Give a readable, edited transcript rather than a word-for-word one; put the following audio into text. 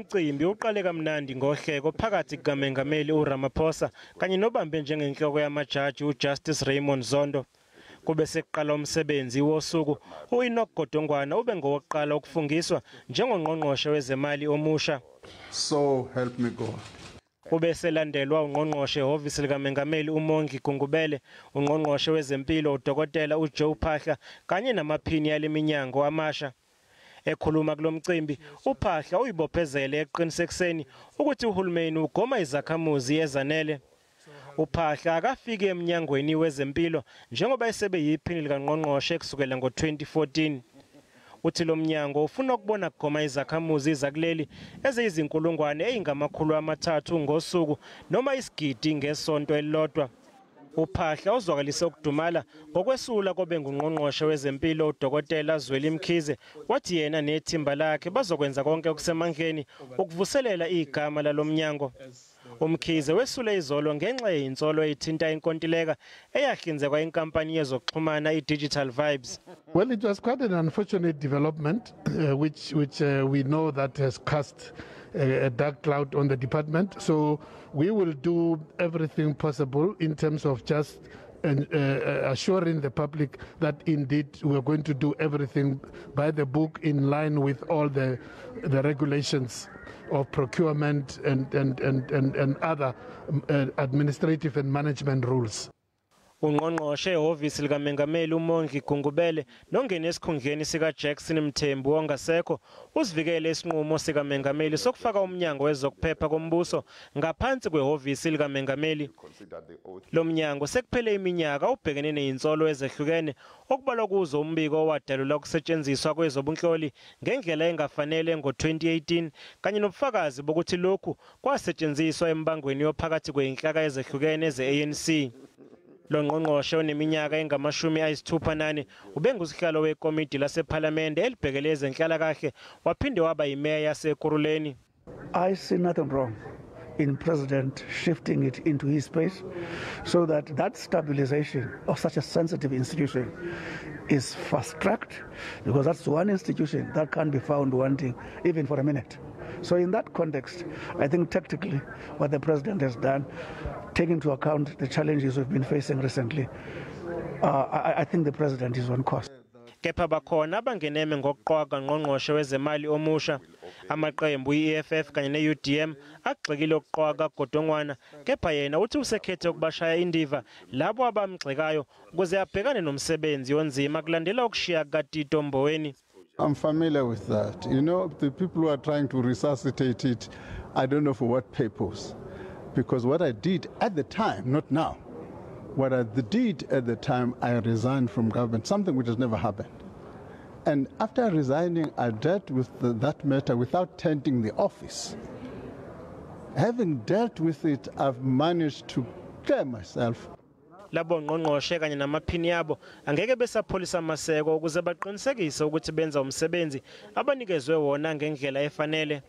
mcimbi uqale kamnandi ngohleko phakathi kukaMengameli uRamaphosa kanye nobambe njengenhloko yamajaji uJustice Raymond Zondo. Kube sekuqala umsebenzi wosuku uInokgodongwana ube ngowokuqala ukufungiswa njengongqongqoshe wezemali omusha. So help me God. Ube selandelwa ungqongqoshe ehhovisi likaMengameli uMongqongqoshe, ungqongqoshe wezempilo uDokotela uJoe Phahla kanye namaphini yaleminyango amasha. Ekhuluma kulomcimbi, uPhahla uyibophezele eqinisekiseni ukuthi uhulumeni ugoma izakhamuzi ezanele. uPhahla akafike eminyangweni wezempilo njengoba esebe yiphini likangqongqoshe kusukela ngo-2014. Uthi lo mnyango ufuna ukubona kugoma izakhamuzi zakuleli eziyizinkulungwane eyingama300 ngosuku noma isigidi ngesonto elilodwa. uPhahla uzwakalise ukudumala ngokwesula kobe ngungqongqoshe wezempilo uDokotela Mkhize wathi yena nethimba lakhe bazokwenza konke okusemandleni ukuvuselela igama lalomnyango. Umkhize wesule izolo ngenxa yeyinsolo ethinta inkontileka eyahlinzekwa inkampani yezokuxhumana iDigital Vibes. Well, it was quite an unfortunate development which we know that has cast a dark cloud on the department. So we will do everything possible in terms of just assuring the public that indeed we're going to do everything by the book in line with all the regulations of procurement and other administrative and management rules. Ungqongqoshe ehhovisi likaMengameli uMongqongqoshe nongena esikhundleni sika Jackson Mthembu ongasekho usivikele isinqumo sikaMengameli sokufaka umnyango wezokuphepha kombuso ngaphansi kwehhovisi likaMengameli. Lo mnyango sekuphele iminyaka ubhekene nezinsolo ezehlukene okubalwa kuzo umbiko owadalula ukusetshenziswa kwezobunhloli ngendlela engafanele ngo-2018 kanye nobufakazi bokuthi lokhu kwasetshenziswa embangweni yophakathi kweinhlaka ezehlukene ze-ANC. Lo ngqongqoshe oneminyaka engama-68 ubengusihlalo wekomidi lasePhalamende elibhekele ezenhlalakahle waphinde waba yimeya yaseKuruleni. I see nothing wrong in President shifting it into his space so that stabilization of such a sensitive institution is fast-tracked, because that's one institution that can't be found wanting even for a minute. So in that context, I think tactically what the President has done, taking into account the challenges we've been facing recently, I think the President is on course. Kepha bakhona abangeneme ngokuqoqa ngqongqoshe wezemali omusha, amaqembu iEFF kanye neUDM agxekile ukuqoqa Godongwana, kepha yena uthi usekhethe ukubashaya indiva labo abamgxekayo ukuze abhekane nomsebenzi onzima kulandela ukushiya kaTito Mboweni. I'm familiar with that. You know, the people who are trying to resuscitate it, I don't know for what purpose. Because what I did at the time, not now, what I did at the time, I resigned from government, something which has never happened. And after resigning, I dealt with that matter without tainting the office. Having dealt with it, I've managed to clear myself. Labo ngqongqoshe kanye namaphini yabo angeke besapholisa amaseko ukuze baqinisekise ukuthi benza umsebenzi abanikezwe wona ngendlela efanele.